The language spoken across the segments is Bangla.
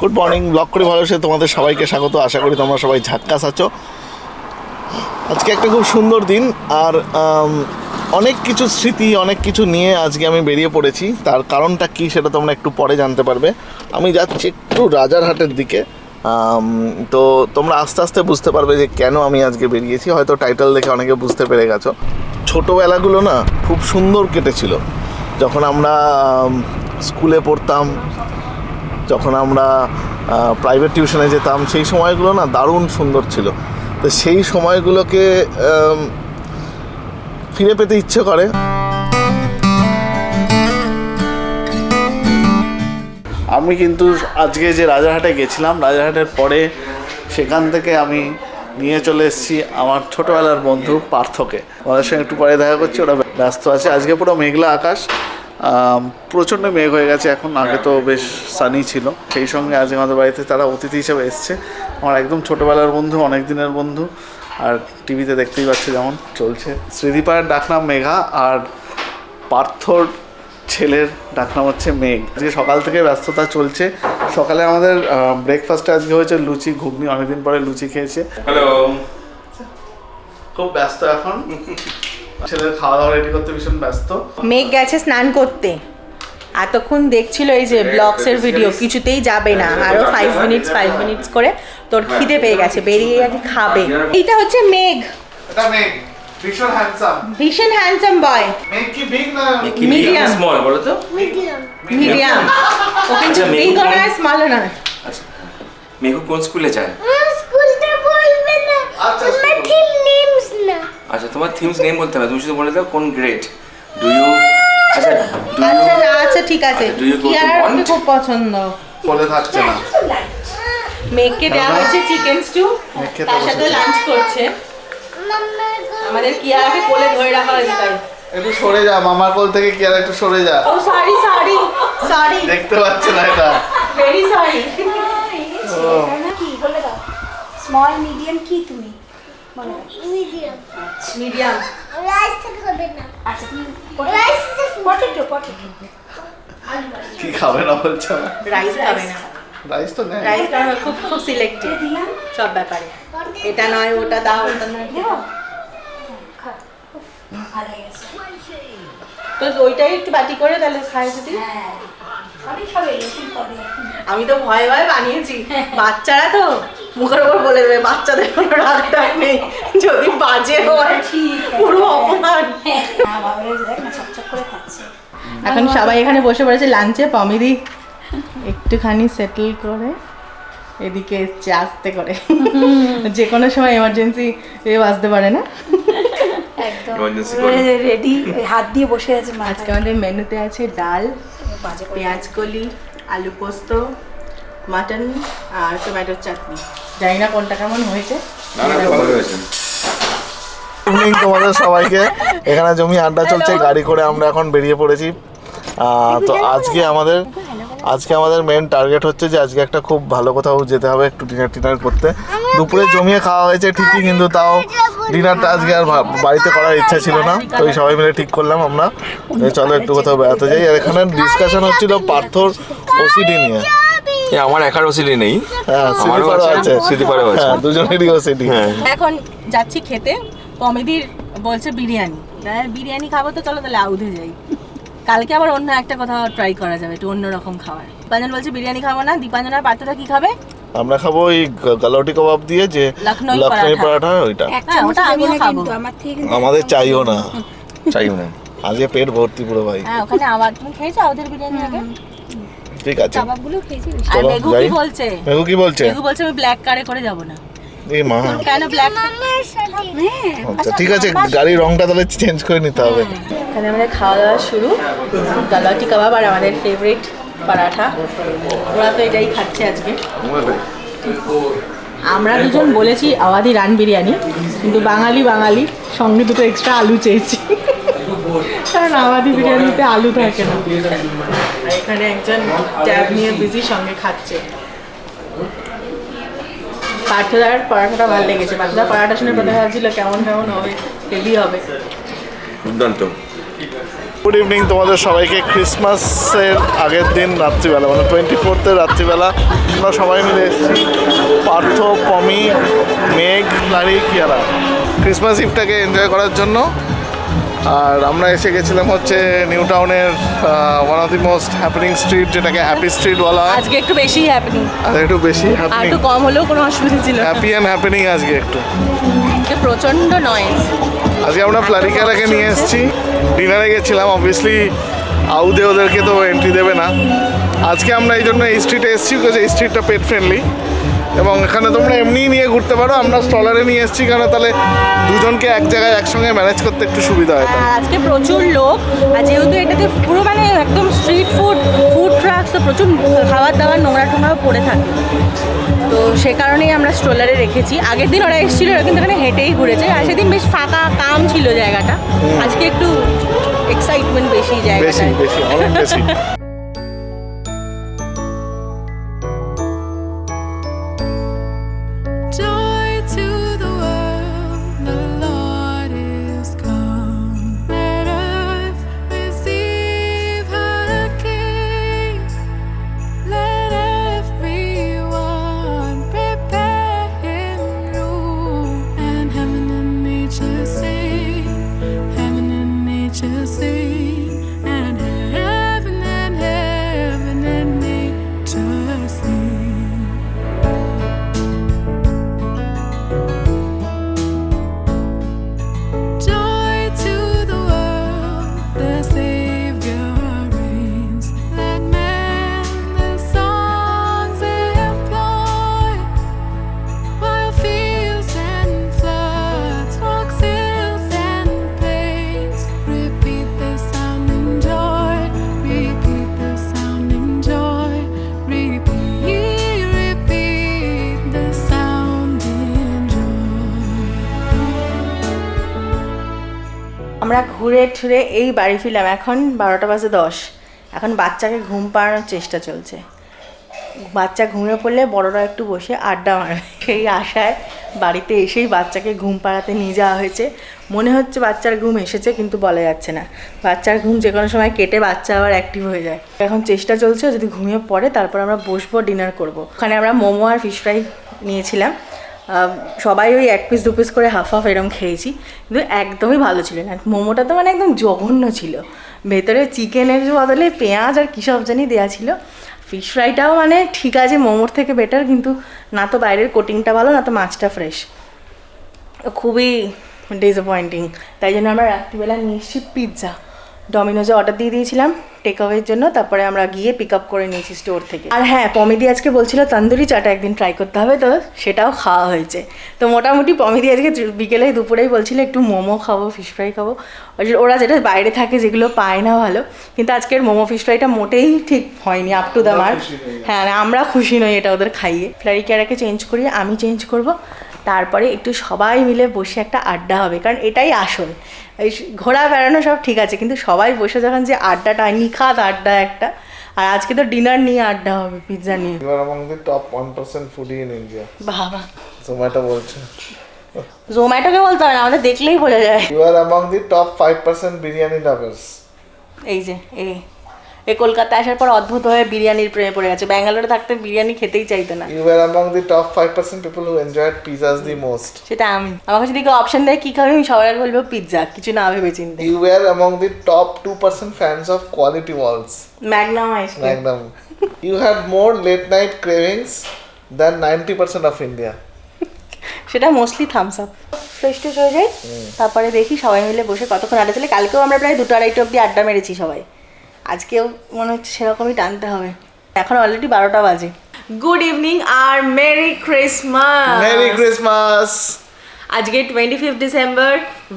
গুড মর্নিং, ব্লগ করে ভালোবাসে তোমাদের সবাইকে স্বাগত। আশা করি তোমরা সবাই ঝাক্কাস আছো। আজকে একটা খুব সুন্দর দিন, আর অনেক কিছু স্মৃতি, অনেক কিছু নিয়ে আজকে আমি বেরিয়ে পড়েছি। তার কারণটা কি সেটা তোমরা একটু পরে জানতে পারবে। আমি যাচ্ছি একটু রাজারহাটের দিকে, তো তোমরা আস্তে আস্তে বুঝতে পারবে যে কেন আমি আজকে বেরিয়েছি। হয়তো টাইটেল দেখে অনেকে বুঝতে পেরে গেছো। ছোটোবেলাগুলো না খুব সুন্দর কেটেছিল। যখন আমরা স্কুলে পড়তাম, যখন আমরা প্রাইভেট টিউশনে যেতাম, সেই সময়গুলো না দারুণ সুন্দর ছিল। তো সেই সময়গুলোকে ফিরে পেতে ইচ্ছে করে। আমি কিন্তু আজকে যে রাজারহাটে গেছিলাম, রাজারহাটের পরে সেখান থেকে আমি নিয়ে চলে এসেছি আমার ছোটোবেলার বন্ধু পার্থকে। ওদের সঙ্গে একটু পরে দেখা করছি, ওরা ব্যস্ত আছে। আজকে পুরো মেঘলা আকাশ, প্রচণ্ড মেঘ হয়ে গেছে এখন। আগে তো বেশ সানি ছিল। সেই সঙ্গে আজকে আমাদের বাড়িতে তারা অতিথি হিসেবে এসছে। আমার একদম ছোটোবেলার বন্ধু, অনেক দিনের বন্ধু। আর টিভিতে দেখতেই পাচ্ছে যেমন চলছে। স্মৃতিপাড়ার ডাকনাম মেঘা, আর পার্থর ছেলের ডাকনাম হচ্ছে মেঘ। আজকে সকাল থেকে ব্যস্ততা চলছে। সকালে আমাদের ব্রেকফাস্টে আজকে হয়েছে লুচি ঘুগনি, অনেকদিন পরে লুচি খেয়েছে। হ্যালো, খুব ব্যস্ত এখন, ছেলের খাওয়া দাওয়া রেডি করতে ভীষণ ব্যস্ত। মেঘ গেছে স্নান করতে, এতক্ষণ দেখছিল এই যে ব্লগসের ভিডিও, কিছুতেই যাবে না। আরো 5 মিনিটস করে তোর খিদে পেয়ে গেছে, বেরিয়ে আগে খাবে। এটা হচ্ছে মেঘ, এটা মেঘ ভীষণ হ্যান্ডসাম বয়। মেঘ কি বিগ না মিডিয়াম স্মল বলো তো? মিডিয়াম, ও কিন্তু বিগ না স্মল না। আচ্ছা, মেঘু কোন স্কুলে যায়? স্কুলটা বলবে না, তোমার থিম নেমস না। আচ্ছা, তোমার থিমস নেম বলতে হবে, তুমি শুধু বলে দাও কোন গ্রেড। ডু ইউ আচ্ছা ঠিক আছে। কিয়ারাকে খুব পছন্দ, বলে থাকছে না। মেঘকে দেওয়া হয়েছে চিকেন স্টু, তার সাথে লাঞ্চ করছে। আমাদের কিয়ারাকে কোলে ধরে রাখা হয়েছে, তাই একটু সরে যা, মামার কোল থেকে কি আর একটু সরে যা। ও সরি দেখতে পাচ্ছে না এটা। Very sorry. কি বলে দাও, স্মল মিডিয়াম কি তুমি বলো? মিডিয়াম রাইস থেকে হবে না। আচ্ছা তুমি রাইস পটেটো কি খাবে না বলছো? রাইস খাবে না, রাইস তো নেই। রাইস খাবে খুব সিলেক্টিভ সব ব্যাপারে। এটা নয়, ওটা দাও, ওটা নয়। ভালো হয়েছে তো ওইটাই একটু বাটি করে তাহলে খাই যদি। আমি সব এরকম করে। আমি তো ভয়ে বানিয়েছি, বাচ্চারা তো মুখের ওপর বলে দেবে, বাচ্চাদের কোনো রাগ নেই, যদি বাজে হয় পুরো অপমান। না বাবা দেখ না চকচক করে খাচ্ছে। এখন সবাই এখানে বসে পড়েছে লাঞ্চে। পমিদি একটুখানি সেটেল করে এদিকে এসছে আস্তে করে, যে কোনো সময় এমার্জেন্সি আসতে পারে না। একদম Emergency করে। রেডি, হাত দিয়ে বসে আছে। আজকে আমাদের মেনুতে আছে ডাল, পেঁয়াজ কলি, আলু পোস্ত, মাটন আর টমেটোর চাটনি। জানি না কোনটা কেমন হয়েছে। না না, ভালো হয়েছে। ইভিনিং তোমাদের সবাইকে। এখানে জমি আড্ডা চলছে, গাড়ি করে আমরা এখন বেরিয়ে পড়েছি। তো আজকে আমাদের মেন টার্গেট হচ্ছে যে আজকে একটা খুব ভালো কোথাও যেতে হবে, একটু ডিনার করতে। দুপুরে জমিয়ে খাওয়া হয়েছে ঠিকই, কিন্তু তাও ডিনারটা আজকে আর বাড়িতে করার ইচ্ছা ছিল না। তো ওই সবাই মিলে ঠিক করলাম আমরা চলো একটু কোথাও বেড়াতে যাই। আর এখানে ডিসকাশন হচ্ছিল পার্থর ওসিডি নিয়ে। আমার একার ওসিডি নেই, হ্যাঁ আমারও আছে, স্মৃতিপাড়াও আছে। হ্যাঁ, দুজনেরই ওসিডি। এখন যাচ্ছি খেতে। কমেডির বলছে বিরিয়ানি, বিরিয়ানি খাবো তো চলো তাহলে আউধে যাই। কালকে আবার অন্য একটা কোথাও ট্রাই করা যাবে, একটু অন্যরকম খাবার। দীপাঞ্জন বলছে বিরিয়ানি খাবো না। দীপাঞ্জন আর পার্থটা কি খাবে? আমরা খাবো ওই গালাউটি কাবাব দিয়ে যে লখনৌ পরাঠা, ওইটা। হ্যাঁ, ওটা আমিও খাবো। আমার থেকে আমাদের চাইও না, চাইও না। আজকে পেট ভর্তি পুরো ভাই। হ্যাঁ, ওখানে আবার তুমি খেয়েছো আউধের বিরিয়ানি আগে? ঠিক আছে, কাবাবগুলো খেয়েছি। আর চলো মেঘু যাই। কি বলছে? মেঘু কি বলছে? মেঘু বলছে আমি ব্ল্যাক কারে করে যাব না। এই মা, কেন ব্ল্যাক? আমার সাথে আচ্ছা ঠিক আছে, গাড়ির রংটা তাহলে চেঞ্জ করে নিতে হবে। এখানে আমাদের খাওয়া দাওয়া শুরু। গালাউটি কাবাব আর আমাদের ফেভারিট পরাঠা। ওরা তো এটাই খাচ্ছে আজকে। আমরা দুজন বলেছি আওয়াধি রান বিরিয়ানি, কিন্তু বাঙালি সঙ্গে দুটো এক্সট্রা আলু চেয়েছি, কারণ আওয়াধি বিরিয়ানিতে আলু থাকে না। আর এখানে একজন ট্যাব নিয়ে বিজি সঙ্গে খাচ্ছে। পার্থদার পরাঠাটা ভালো লেগেছে। পার্থদার পরাঠা শুনে প্রথমে ভাবছিল কেমন হবে, হেভি হবে। দুর্দান্ত। গুড ইভিনিং তোমাদের সবাইকে। ক্রিসমাসের আগের দিন রাত্রিবেলা মানে 24 রাত্রিবেলা আমরা সবাই মিলে এসেছি, পার্থ, পমি, মেঘ, লারি, কিয়ারা, ক্রিসমাস ইভটাকে এনজয় করার জন্য। আর আমরা এসে গেছিলাম হচ্ছে নিউ টাউনের one of the most happening street, যেটাকে হ্যাপি স্ট্রিট বলা হয়। আজকে একটু বেশি হ্যাপেনিং, আর একটু বেশি আর হ্যাপেনিং, একটু কম হলেও কোনো অসুবিধা ছিল না। হ্যাপি অ্যান্ড হ্যাপেনিং আজকে একটু। প্রচন্ড নয়েজ। আজকে আমরা ফ্লারিকারাকে নিয়ে এসেছি, ডিনারে গেছিলাম। অবভিয়াসলি আউদে ওদেরকে তো এন্ট্রি দেবে না। আজকে আমরা এই জন্য এই স্ট্রিটে এসেছি, বিকজ এই স্ট্রিটটা পেট ফ্রেন্ডলি এবং এখানে তোমরা এমনিই নিয়ে ঘুরতে পারো। আমরা স্টলারে নিয়ে এসেছি কারণ তাহলে দুজনকে এক জায়গায় একসঙ্গে ম্যানেজ করতে একটু সুবিধা হয়। আর আজকে প্রচুর লোক, আর যেহেতু এটাতে পুরো মানে একদম স্ট্রিট ফুড ট্রাকস, তো প্রচুর খাবার দাবার নোংরা টোংরাও পড়ে থাকে, তো সে কারণেই আমরা স্ট্রলারে রেখেছি। আগের দিন ওরা এসেছিল, ওরা কিন্তু এখানে হেঁটেই ঘুরেছে, আর সেদিন বেশ ফাঁকা কাম ছিল জায়গাটা। আজকে একটু এক্সাইটমেন্ট বেশি বেশি জায়গাটায়। বেশি অনেক বেশি। Joy to the world, the Lord is come. Let earth receive her King. Let everyone prepare Him room, and heaven and nature sing, heaven and nature sing, and heaven and nature sing. Joy to the world, the Savior reigns. Let men their songs employ, while fields and floods, rocks, hills and plains repeat the sounding joy, repeat the sounding joy, repeat the sounding joy. আমরা ঘুরে ঠুরে এই বাড়ি ফিরলাম, এখন 12টা বাজে 10। এখন বাচ্চাকে ঘুম পাড়ানোর চেষ্টা চলছে। বাচ্চা ঘুমিয়ে পড়লে বড়রা একটু বসে আড্ডা মারবে, সেই আশায় বাড়িতে এসেই বাচ্চাকে ঘুম পাড়াতে নিয়ে যাওয়া হয়েছে। মনে হচ্ছে বাচ্চার ঘুম এসেছে, কিন্তু বলা যাচ্ছে না। বাচ্চার ঘুম যে কোনো সময় কেটে বাচ্চা আবার অ্যাক্টিভ হয়ে যায়। এখন চেষ্টা চলছে, যদি ঘুমিয়ে পড়ে তারপর আমরা বসবো, ডিনার করব। ওখানে আমরা মোমো আর ফিশ ফ্রাই নিয়েছিলাম। সবাই ওই 1 পিস 2 পিস করে হাফ হাফ এরম খেয়েছি, কিন্তু একদমই ভালো ছিল না। মোমোটা তো মানে একদম জঘন্য ছিল, ভেতরে চিকেনের বদলে পেঁয়াজ আর কী সব জানি দেওয়া ছিল। ফিশ ফ্রাইটাও মানে ঠিক আছে, মোমোর থেকে বেটার, কিন্তু না তো বাইরের কোটিংটা ভালো, না তো মাছটা ফ্রেশ। খুবই ডিসঅ্যাপয়েন্টিং। তাই জন্য আমরা রাত্রিবেলা নিয়ে এসেছি পিৎজা। ডমিনোজে অর্ডার দিয়ে দিয়েছিলাম টেক অ্যাওয়ের জন্য, তারপরে আমরা গিয়ে পিক আপ করে নিয়েছি স্টোর থেকে। আর হ্যাঁ, পমিদি আজকে বলছিল তন্দুরি চাটা একদিন ট্রাই করতে হবে, তো সেটাও খাওয়া হয়েছে। তো মোটামুটি পমিদি আজকে বিকেলে দুপুরেই বলছিল একটু মোমো খাবো, ফিশ ফ্রাই খাবো। ওরা যেটা বাইরে থাকে যেগুলো পায় না ভালো, কিন্তু আজকের মোমো ফিশ ফ্রাইটা মোটেই ঠিক হয়নি, আপ টু দ্য মার্ক। হ্যাঁ, আমরা খুশি নই এটা ওদের খাইয়ে। ফ্লারিকারাকে চেঞ্জ করিয়ে আমি চেঞ্জ করব, তারপরে একটু সবাই মিলে বসে একটা আড্ডা হবে, কারণ এটাই আসল। এই ঘোরা বেড়ানো সব ঠিক আছে, কিন্তু সবাই বসে যখন যে আড্ডাটা, নিখাত আড্ডা একটা। আর আজকে তো ডিনার নিয়ে আড্ডা হবে, পিৎজা নিয়ে। You are among the top 1% foodie in India. বাবা, Zomato বলছে। জোম্যাটোকে বলতে হবে না, আমাদের দেখলেই বোঝা যায়। You are among the top 5% biryani lovers. এই যে এই কলকাতায় আসার পর অদ্ভুত হয়ে বিরিয়ানির প্রেমে পড়ে গেছে। ব্যাঙ্গালোরে থাকতে বিরিয়ানি খেতেই চাইতো না। You were among the top 5% people who enjoyed pizzas the most. সেটা আমি, আমাকে যদি কেউ অপশন দেয় কী খাবে, আমি সবার আগে বলবো পিৎজা, কিছু না ভেবে চিন্তে। You were among the top 2% fans of quality walls. Magnum ice cream. Magnum. You had more late night cravings than 90% of India. সেটা মোস্টলি থামস আপ। ফ্রেশ ট্রেশ হয়ে যায়, তারপরে দেখি সবাই মিলে বসে কতক্ষণ আড্ডা চলে। কালকেও আমরা প্রায় 2-2:30 অবধি আড্ডা মেরেছি সবাই। আজকেও মনে হচ্ছে সেরকমই টানতে হবে। এখন অলরেডি 12টা বাজে। গুড ইভিনিং আর মেরি ক্রিসমাস। Merry Christmas! আজকে 25 ডিসেম্বর।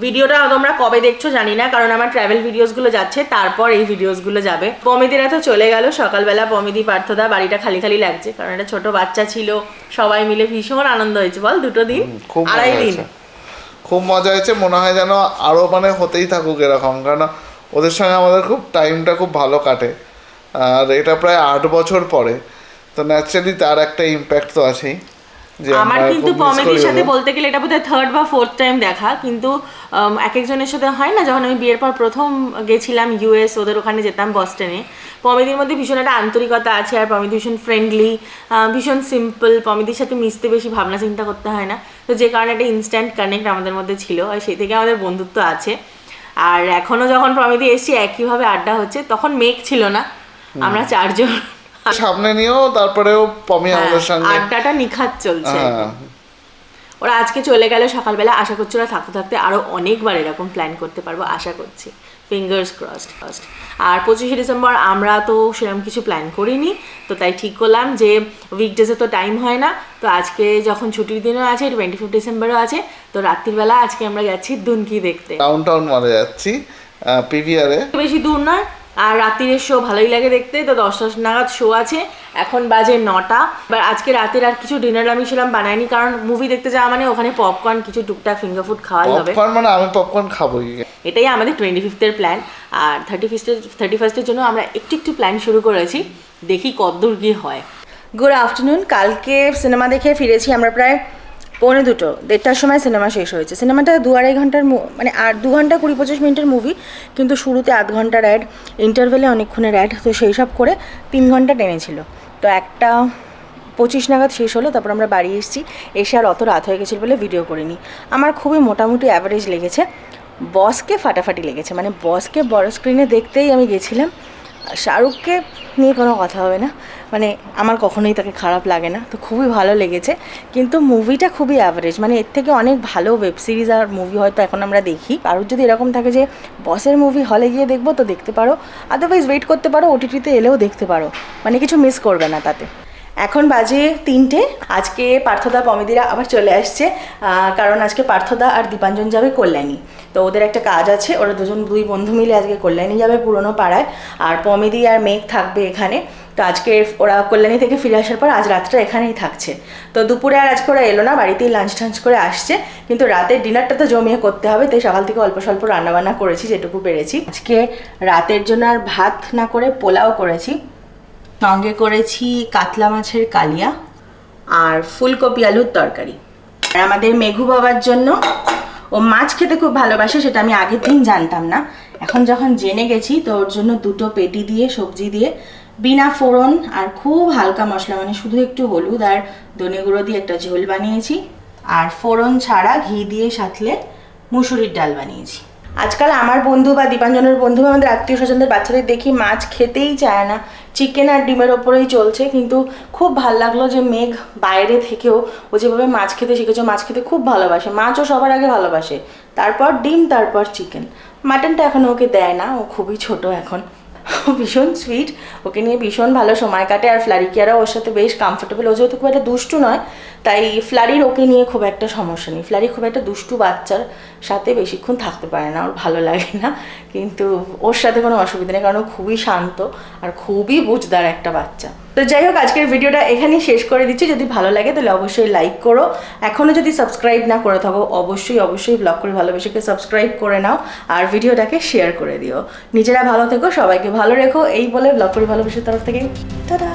ভিডিওটা তোমরা কবে দেখছো জানি না, কারণ আমার ট্রাভেল ভিডিওসগুলো যাচ্ছে, তারপর এই ভিডিওসগুলো যাবে। পমিদিরা তো চলে গেল সকালবেলা। পমিদি, পার্থদা, বাড়িটা খালি খালি লাগছে, কারণ একটা ছোট বাচ্চা ছিল। সবাই মিলে ভীষণ আনন্দ হয়েছে, বল 2 দিন, খুব মজা 2.5 দিন। হয়েছে। খুব মজা হয়েছে, মনে হয় যেন আরও মানে হতেই থাকুক এরকম, কারণ ওদের সঙ্গে আমাদের খুব টাইমটা খুব ভালো কাটে। আর এটা প্রায় 8 বছর পরে, তো ন্যাচারালি তার একটা ইম্প্যাক্ট তো আছেই। যে আমার আমরা কিন্তু খুব miss পমেদির করি সাথে ওদের। বলতে গেলে এটা বোধহয় 3rd বা 4th টাইম দেখা, কিন্তু এক একজনের সাথে হয় না, যখন আমি বিয়ের পর প্রথম গেছিলাম ইউএস, ওদের ওখানে যেতাম বস্টনে, পমেদির মধ্যে ভীষণ একটা আন্তরিকতা আছে, আর পমেদি ভীষণ ফ্রেন্ডলি, ভীষণ সিম্পল, পমেদির সাথে মিশতে বেশি ভাবনা চিন্তা করতে হয় না, তো যে কারণে একটা ইনস্ট্যান্ট কানেক্ট আমাদের মধ্যে ছিল, আর সেই থেকে আমাদের বন্ধুত্ব আছে। আর এখনও যখন পমেদি এসছি একইভাবে আড্ডা হচ্ছে, তখন মেঘ ছিল না, আমরা 4 জন সামনে নিয়েও তারপরেও পমি আমাদের সঙ্গে আড্ডাটা নিখাত চলছে। হ্যাঁ। ওরা আজকে চলে গেল সকালবেলা, আশা করছি ওরা থাকতে থাকতে আরও অনেকবার এরকম প্ল্যান করতে পারবো, আশা করছি, ফিঙ্গার্স ক্রসড। আর 25শে ডিসেম্বর আমরা তো সেরকম কিছু প্ল্যান করিনি, তো তাই ঠিক করলাম যে উইকডেজে তো টাইম হয় না, তো আজকে যখন ছুটির দিনও আছে, 25 ডিসেম্বরও আছে, তো রাত্রিবেলা আজকে আমরা যাচ্ছি দুনকি দেখতে। ডাউন মলে যাচ্ছি পিভিআরে। বেশি দূর নয়, আর রাত্রির শো ভালোই লাগে দেখতে, তো 10টা নাগাদ শো আছে, এখন বাজে 9টা। এবার আজকে রাতের আর কিছু ডিনার আমি ছিলাম বানাইনি, কারণ মুভি দেখতে যাওয়া মানে ওখানে পপকর্ন কিছু টুকটাক ফিঙ্গার ফুড খাওয়াই হবে, পপকর্ন মানে আমি পপকর্ন খাবোই। এটাই আমাদের 25th প্ল্যান। আর 31st জন্য আমরা একটু একটু প্ল্যান শুরু করেছি, দেখি কতদূর কি হয়। Good afternoon. কালকে সিনেমা দেখে ফিরেছি আমরা প্রায় 1:45, 1:30টার সময় সিনেমা শেষ হয়েছে। সিনেমাটা 2-2.5 ঘন্টার মানে 2 ঘন্টা 20-25 মিনিটের মুভি, কিন্তু শুরুতে 1/2 ঘন্টার অ্যাড, ইন্টারভেলে অনেকক্ষণের অ্যাড, তো সেই সব করে 3 ঘন্টা টেনেছিল। তো 1:25 নাগাদ শেষ হলো, তারপর আমরা বাড়ি এসেছি, এসে আর অত রাত হয়ে গেছিলো বলে ভিডিও করিনি। আমার খুবই মোটামুটি অ্যাভারেজ লেগেছে, বসকে ফাটাফাটি লেগেছে, মানে বসকে বড় স্ক্রিনে দেখতেই আমি গেছিলাম। শাহরুখকে নিয়ে কোনো কথা হবে না, মানে আমার কখনোই তাকে খারাপ লাগে না, তো খুবই ভালো লেগেছে। কিন্তু মুভিটা খুবই অ্যাভারেজ, মানে এর থেকে অনেক ভালো ওয়েব সিরিজ আর মুভি হয়তো এখন আমরা দেখি। কারোর যদি এরকম থাকে যে বসের মুভি হলে গিয়ে দেখবো, তো দেখতে পারো, আদারওয়াইজ ওয়েট করতে পারো, ওটিটিতে এলেও দেখতে পারো, মানে কিছু মিস করবে না তাতে। এখন বাজে 3টে। আজকে পার্থদা পমেদিরা আবার চলে আসছে, কারণ আজকে পার্থদা আর দীপাঞ্জন যাবে কল্যাণী, তো ওদের একটা কাজ আছে, ওরা দুই বন্ধু মিলে আজকে কল্যাণী যাবে পুরনো পাড়ায়, আর পমেদি আর মেঘ থাকবে এখানে। তো আজকে ওরা কল্যাণী থেকে ফিরে আসার পর আজ রাতটা এখানেই থাকছে। তো দুপুরে আর আজকে ওরা এলো না, বাড়িতেই লাঞ্চ টাঞ্চ করে আসছে, কিন্তু রাতের ডিনারটা তো জমিয়ে করতে হবে, তাই সকাল থেকে অল্প স্বল্প রান্নাবান্না করেছি যেটুকু পেরেছি। আজকে রাতের জন্য আর ভাত না করে পোলাও করেছি, সঙ্গে করেছি কাতলা মাছের কালিয়া আর ফুলকপি আলুর তরকারি। আর আমাদের মেঘু বাবার জন্য, ও মাছ খেতে খুব ভালোবাসে, সেটা আমি আগের দিন জানতাম না, এখন যখন জেনে গেছি, তো ওর জন্য 2টো পেটি দিয়ে সবজি দিয়ে বিনা ফোড়ন আর খুব হালকা মশলা, মানে শুধু একটু হলুদ আর ধনে গুঁড়ো দিয়ে একটা ঝোল বানিয়েছি, আর ফোড়ন ছাড়া ঘি দিয়ে সাথলে মুসুরির ডাল বানিয়েছি। আজকাল আমার বন্ধু বা দীপাঞ্জনের বন্ধু বা আমাদের আত্মীয় স্বজনদের বাচ্চাদের দেখি মাছ খেতেই চায় না, চিকেন আর ডিমের ওপরেই চলছে, কিন্তু খুব ভাল লাগলো যে মেঘ বাইরে থেকেও ও যেভাবে মাছ খেতে শিখেছে, মাছ খেতে খুব ভালোবাসে, মাছও সবার আগে ভালোবাসে, তারপর ডিম, তারপর চিকেন। মাটনটা এখন ওকে দেয় না, ও খুবই ছোট এখন, ভীষণ সুইট, ওকে নিয়ে ভীষণ ভালো সময় কাটে, আর ফ্লারিকিয়ারাও ওর সাথে বেশ কমফোর্টেবল, ও যেহেতু খুব একটা দুষ্টু নয়, তাই ফ্লারির ওকে নিয়ে খুব একটা সমস্যা নেই। ফ্লারি খুব একটা দুষ্টু বাচ্চার সাথে বেশিক্ষণ থাকতে পারে না, ওর ভালো লাগে না, কিন্তু ওর সাথে কোনো অসুবিধা নেই, কারণ ও খুবই শান্ত আর খুবই বুঝদার একটা বাচ্চা। তো যাই হোক, আজকের ভিডিওটা এখানেই শেষ করে দিচ্ছি। যদি ভালো লাগে তাহলে অবশ্যই লাইক করো, এখনও যদি সাবস্ক্রাইব না করে থাকো অবশ্যই ব্লগ করে ভালোবেসেকে সাবস্ক্রাইব করে নাও, আর ভিডিওটাকে শেয়ার করে দিও। নিজেরা ভালো থেকো, সবাইকে ভালো রেখো, এই বলে ব্লগ করে ভালোবেসের তরফ থেকে টাটা।